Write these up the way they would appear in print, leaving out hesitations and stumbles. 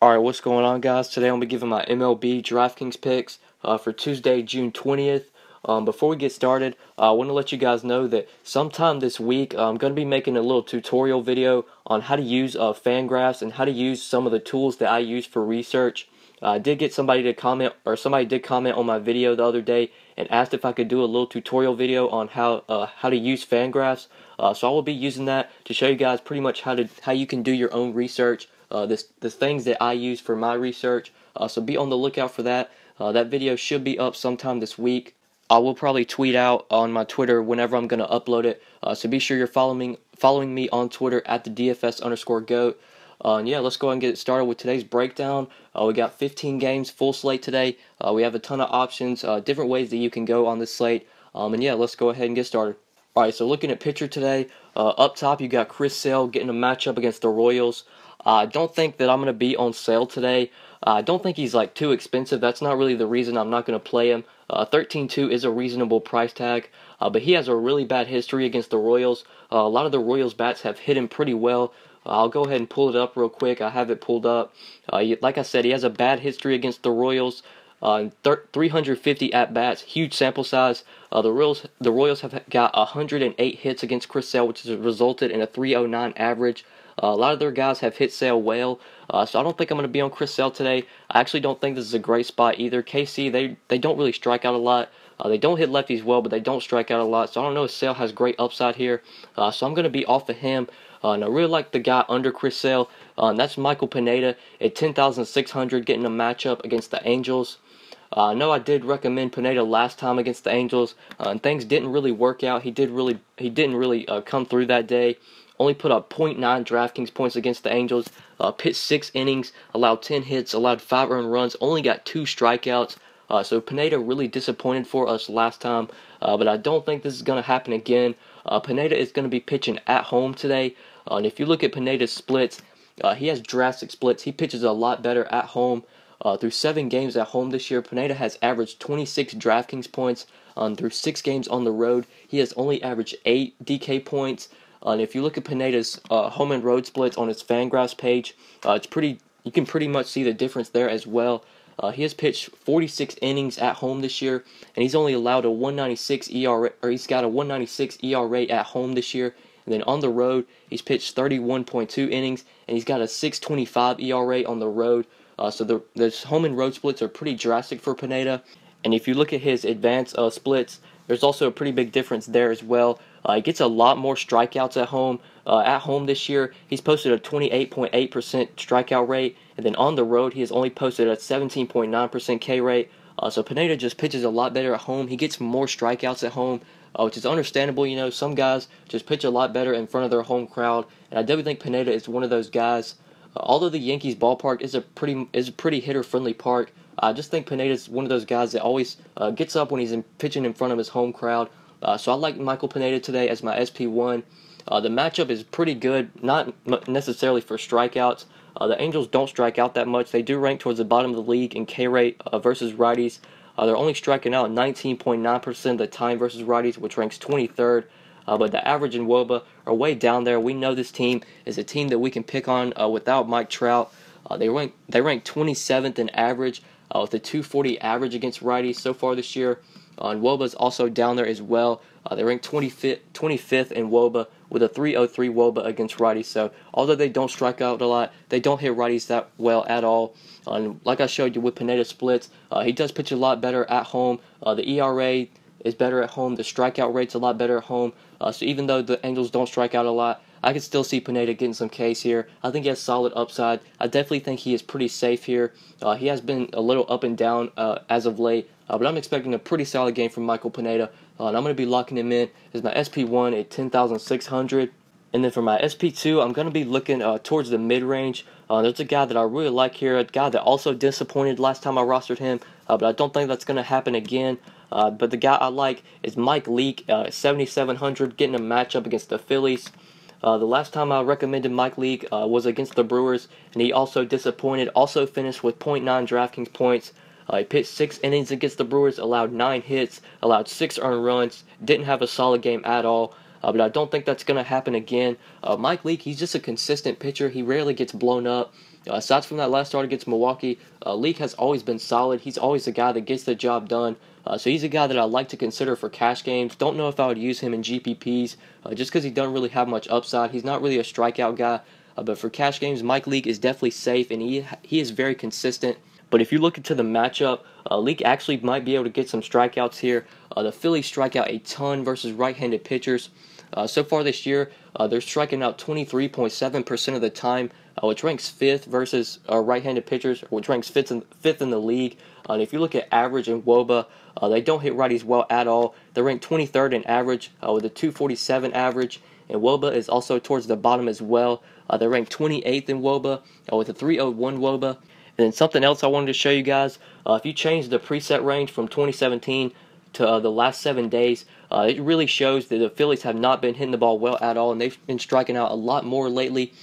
Alright, what's going on, guys? Today I'm going to be giving my MLB DraftKings picks for Tuesday, June 20th. Before we get started, I want to let you guys know that sometime this week I'm going to be making a little tutorial video on how to use Fangraphs and how to use some of the tools that I use for research. I did get somebody to comment, or somebody did comment on my video the other day and asked if I could do a little tutorial video on how to use Fangraphs. So I will be using that to show you guys pretty much how you can do your own research. The things that I use for my research. So be on the lookout for that. That video should be up sometime this week. I will probably tweet out on my Twitter whenever I'm going to upload it. So be sure you're following me on Twitter at the DFS_GOAT. And yeah, let's go ahead and get started with today's breakdown. We got 15 games, full slate today. We have a ton of options, different ways that you can go on this slate. And yeah, let's go ahead and get started. Alright, so looking at pitcher today, up top you got Chris Sale getting a matchup against the Royals. I don't think that I'm going to be on sale today. I don't think he's like too expensive. That's not really the reason I'm not going to play him. 13.2 is a reasonable price tag, but he has a really bad history against the Royals. A lot of the Royals bats have hit him pretty well. I'll go ahead and pull it up real quick. I have it pulled up. Like I said, he has a bad history against the Royals. 350 at-bats, huge sample size. The Royals have got 108 hits against Chris Sale, which has resulted in a 309 average. A lot of their guys have hit Sale well, so I don't think I'm going to be on Chris Sale today. I actually don't think this is a great spot either. KC, they don't really strike out a lot. They don't hit lefties well, but they don't strike out a lot, so I don't know if Sale has great upside here. So I'm going to be off of him. And I really like the guy under Chris Sale. That's Michael Pineda at 10,600, getting a matchup against the Angels. I know I did recommend Pineda last time against the Angels, and things didn't really work out. He didn't really come through that day. Only put up 0.9 DraftKings points against the Angels. Pitched 6 innings, allowed 10 hits, allowed 5 earned runs, only got 2 strikeouts. So Pineda really disappointed for us last time, but I don't think this is going to happen again. Pineda is going to be pitching at home today, and if you look at Pineda's splits, he has drastic splits. He pitches a lot better at home. Through 7 games at home this year, Pineda has averaged 26 DraftKings points. Through 6 games on the road, he has only averaged 8 DK points. And if you look at Pineda's home and road splits on his Fangraphs page, you can pretty much see the difference there as well. He has pitched 46 innings at home this year, and he's only allowed a 196 ERA, or he's got a 196 ERA at home this year. And then on the road, he's pitched 31.2 innings, and he's got a 6.25 ERA on the road. So the home and road splits are pretty drastic for Pineda. And if you look at his advanced splits, there's also a pretty big difference there as well. He gets a lot more strikeouts at home. At home this year, he's posted a 28.8% strikeout rate, and then on the road, he has only posted a 17.9% K rate. So Pineda just pitches a lot better at home. He gets more strikeouts at home, which is understandable. You know, some guys just pitch a lot better in front of their home crowd, and I definitely think Pineda is one of those guys. Although the Yankees ballpark is a pretty hitter-friendly park, I just think Pineda is one of those guys that always gets up when he's pitching in front of his home crowd. So I like Michael Pineda today as my SP1. The matchup is pretty good, not necessarily for strikeouts. The Angels don't strike out that much. They do rank towards the bottom of the league in K rate versus righties. They're only striking out 19.9% of the time versus righties, which ranks 23rd. But the average and WOBA are way down there. We know this team is a team that we can pick on without Mike Trout. They rank 27th in average with a 240 average against righties so far this year. And WOBA is also down there as well. They rank 25th in WOBA with a 303 WOBA against righties. So although they don't strike out a lot, they don't hit righties that well at all. And like I showed you with Pineda splits, he does pitch a lot better at home. The ERA is better at home. The strikeout rate's a lot better at home. So even though the Angels don't strike out a lot, I can still see Pineda getting some Ks here. I think he has solid upside. I definitely think he is pretty safe here. He has been a little up and down as of late, but I'm expecting a pretty solid game from Michael Pineda. And I'm going to be locking him in as my SP1 at 10,600. And then for my SP2, I'm going to be looking towards the mid-range. There's a guy that I really like here, a guy that also disappointed last time I rostered him, but I don't think that's going to happen again. But the guy I like is Mike Leake, 7,700, getting a matchup against the Phillies. The last time I recommended Mike Leake was against the Brewers, and he also disappointed, also finished with 0.9 DraftKings points. He pitched 6 innings against the Brewers, allowed 9 hits, allowed 6 earned runs, didn't have a solid game at all. But I don't think that's going to happen again. Mike Leake, he's just a consistent pitcher. He rarely gets blown up. Aside from that last start against Milwaukee, Leake has always been solid. He's always the guy that gets the job done. So he's a guy that I like to consider for cash games. Don't know if I would use him in GPPs just because he doesn't really have much upside. He's not really a strikeout guy. But for cash games, Mike Leake is definitely safe, and he is very consistent. But if you look into the matchup, Leake actually might be able to get some strikeouts here. The Phillies strike out a ton versus right-handed pitchers. So far this year, they're striking out 23.7% of the time, which ranks 5th versus right-handed pitchers, which ranks 5th in the league. And if you look at average and WOBA, they don't hit righties well at all. They're ranked 23rd in average with a 247 average, and WOBA is also towards the bottom as well. They're ranked 28th in WOBA with a 301 WOBA. And then something else I wanted to show you guys, if you change the preset range from 2017 to the last 7 days, it really shows that the Phillies have not been hitting the ball well at all, and they've been striking out a lot more lately.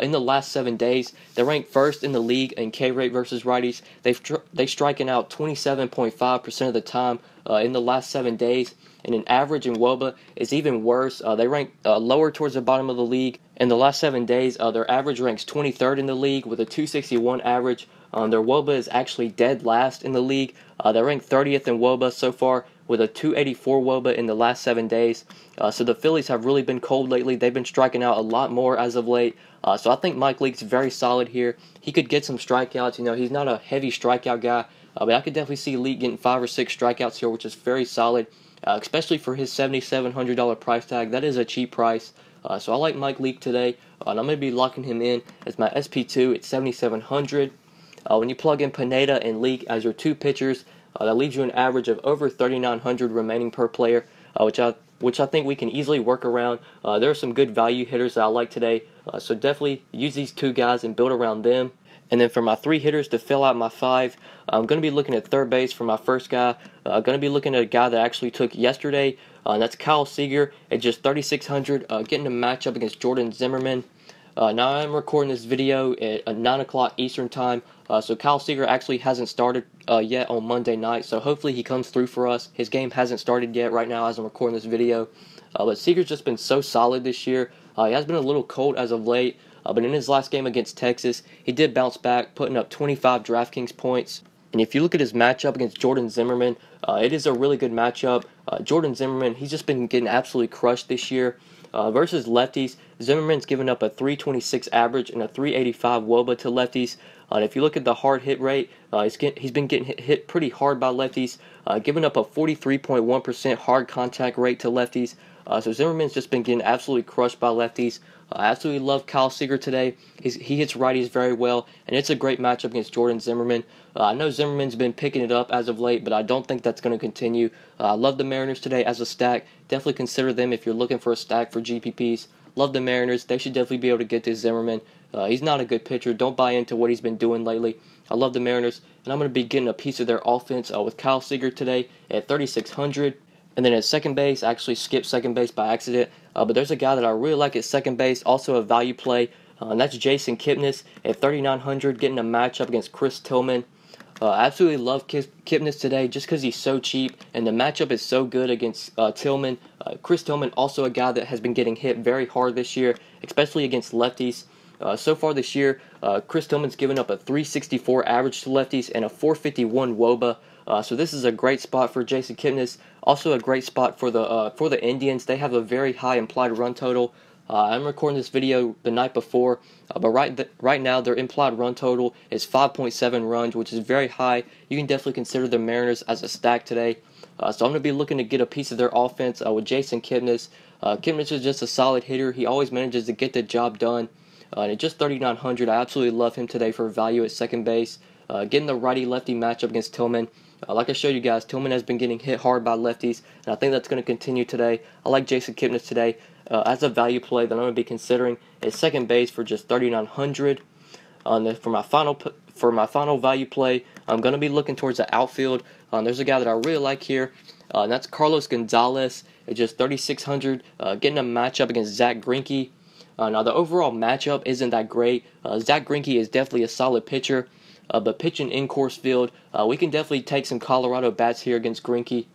In the last 7 days, they're ranked first in the league in K rate versus righties. They're striking out 27.5% of the time in the last 7 days. And in average and WOBA is even worse. They rank lower towards the bottom of the league. In the last 7 days, their average ranks 23rd in the league with a 261 average. Their WOBA is actually dead last in the league. They're ranked 30th in WOBA so far with a 284 WOBA in the last 7 days. So the Phillies have really been cold lately. They've been striking out a lot more as of late. So I think Mike Leake's very solid here. He could get some strikeouts. You know, he's not a heavy strikeout guy, but I could definitely see Leake getting 5 or 6 strikeouts here, which is very solid, especially for his $7,700 price tag. That is a cheap price. So I like Mike Leake today, and I'm going to be locking him in as my SP2 at 7,700. When you plug in Pineda and Leake as your 2 pitchers, that leaves you an average of over 3,900 remaining per player, which I think we can easily work around. There are some good value hitters that I like today, so definitely use these 2 guys and build around them. And then for my 3 hitters to fill out my 5, I'm going to be looking at third base for my first guy. I'm going to be looking at a guy that I actually took yesterday, and that's Kyle Seager at just 3,600, getting a matchup against Jordan Zimmerman. Now I'm recording this video at 9 o'clock Eastern Time, so Kyle Seager actually hasn't started yet on Monday night, so hopefully he comes through for us. His game hasn't started yet right now as I'm recording this video, but Seager's just been so solid this year. He has been a little cold as of late, but in his last game against Texas, he did bounce back, putting up 25 DraftKings points. And if you look at his matchup against Jordan Zimmerman, it is a really good matchup. Jordan Zimmerman, he's just been getting absolutely crushed this year. Versus lefties, Zimmerman's given up a 326 average and a 385 WOBA to lefties. And if you look at the hard hit rate, he's been getting hit pretty hard by lefties, giving up a 43.1% hard contact rate to lefties. So Zimmerman's just been getting absolutely crushed by lefties. I absolutely love Kyle Seager today. He hits righties very well, and it's a great matchup against Jordan Zimmerman. I know Zimmerman's been picking it up as of late, but I don't think that's going to continue. I love the Mariners today as a stack. Definitely consider them if you're looking for a stack for GPPs. Love the Mariners. They should definitely be able to get to Zimmerman. He's not a good pitcher. Don't buy into what he's been doing lately. I love the Mariners, and I'm going to be getting a piece of their offense with Kyle Seager today at 3,600. And then at second base, I actually skipped second base by accident. But there's a guy that I really like at second base, also a value play, and that's Jason Kipnis at 3,900, getting a matchup against Chris Tillman. I absolutely love Kipnis today just because he's so cheap, and the matchup is so good against Tillman. Chris Tillman, also a guy that has been getting hit very hard this year, especially against lefties. So far this year, Chris Tillman's given up a 364 average to lefties and a 451 WOBA. So this is a great spot for Jason Kipnis. Also a great spot for the Indians. They have a very high implied run total. I'm recording this video the night before, but right now their implied run total is 5.7 runs, which is very high. You can definitely consider the Mariners as a stack today. So I'm going to be looking to get a piece of their offense with Jason Kipnis. Kipnis is just a solid hitter. He always manages to get the job done. And at just 3,900, I absolutely love him today for value at second base. Getting the righty-lefty matchup against Tillman. Like I showed you guys, Tillman has been getting hit hard by lefties, and I think that's going to continue today. I like Jason Kipnis today as a value play that I'm going to be considering at second base for just 3,900. Then for my final value play, I'm going to be looking towards the outfield. There's a guy that I really like here, and that's Carlos Gonzalez at just 3,600, getting a matchup against Zach Greinke. Now the overall matchup isn't that great. Zach Greinke is definitely a solid pitcher. But pitching in Coors Field, we can definitely take some Colorado bats here against Greinke.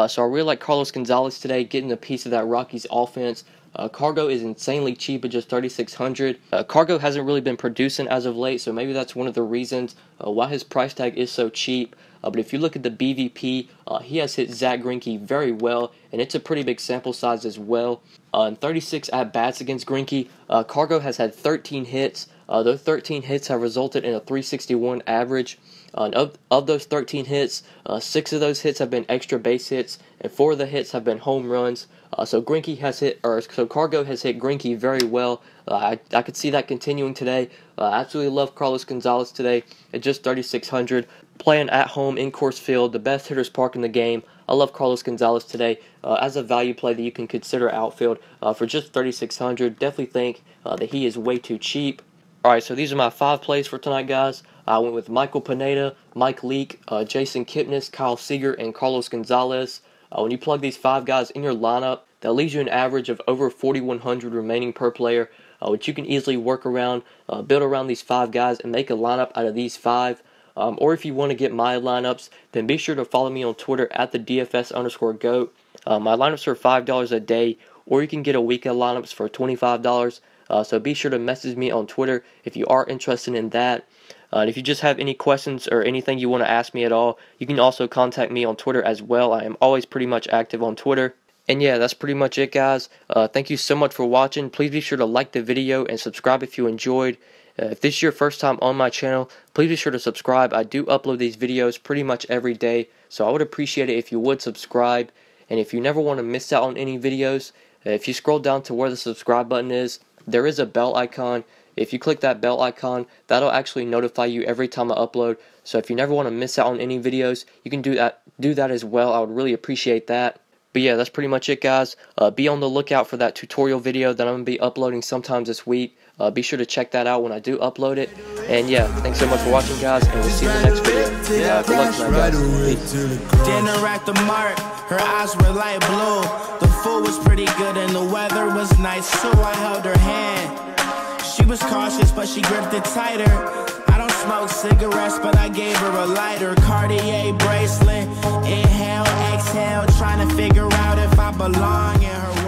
So I really like Carlos Gonzalez today, getting a piece of that Rockies offense. Cargo is insanely cheap at just 3,600. Cargo hasn't really been producing as of late, so maybe that's one of the reasons why his price tag is so cheap. But if you look at the BVP, he has hit Zach Greinke very well, and it's a pretty big sample size as well. In 36 at-bats against Greinke, Cargo has had 13 hits. Those 13 hits have resulted in a 361 average. Of those 13 hits, 6 of those hits have been extra base hits, and 4 of the hits have been home runs. So Cargo has hit Greinke very well. I could see that continuing today. I absolutely love Carlos Gonzalez today at just 3,600. Playing at home in Coors Field, the best hitter's park in the game. I love Carlos Gonzalez today as a value play that you can consider outfield for just 3,600. Definitely think that he is way too cheap. Alright, so these are my 5 plays for tonight, guys. I went with Michael Pineda, Mike Leake, Jason Kipnis, Kyle Seager, and Carlos Gonzalez. When you plug these 5 guys in your lineup, that leaves you an average of over 4,100 remaining per player, which you can easily work around, build around these 5 guys, and make a lineup out of these 5. Or if you want to get my lineups, then be sure to follow me on Twitter at the DFS_GOAT. My lineups are $5 a day, or you can get a weekend lineups for $25. So be sure to message me on Twitter if you are interested in that. And if you just have any questions or anything you want to ask me at all, you can also contact me on Twitter as well. I am always pretty much active on Twitter. And yeah, that's pretty much it, guys. Thank you so much for watching. Please be sure to like the video and subscribe if you enjoyed. If this is your first time on my channel, please be sure to subscribe. I do upload these videos pretty much every day, so I would appreciate it if you would subscribe. And if you never want to miss out on any videos, if you scroll down to where the subscribe button is, there is a bell icon. If you click that bell icon, that'll actually notify you every time I upload. So if you never want to miss out on any videos, you can do that as well. I would really appreciate that. But yeah, that's pretty much it, guys. Be on the lookout for that tutorial video that I'm going to be uploading sometime this week. Be sure to check that out when I do upload it. And yeah, thanks so much for watching, guys, and we'll see you in the next video. Good luck tonight, guys. Peace. Dinner at the Mart, her eyes were light blue. The food was pretty good and the weather was nice, so I held her hand. She was cautious, but she gripped it tighter. I don't smoke cigarettes, but I gave her a lighter. Cartier bracelet, inhale, exhale, trying to figure out if I belong in her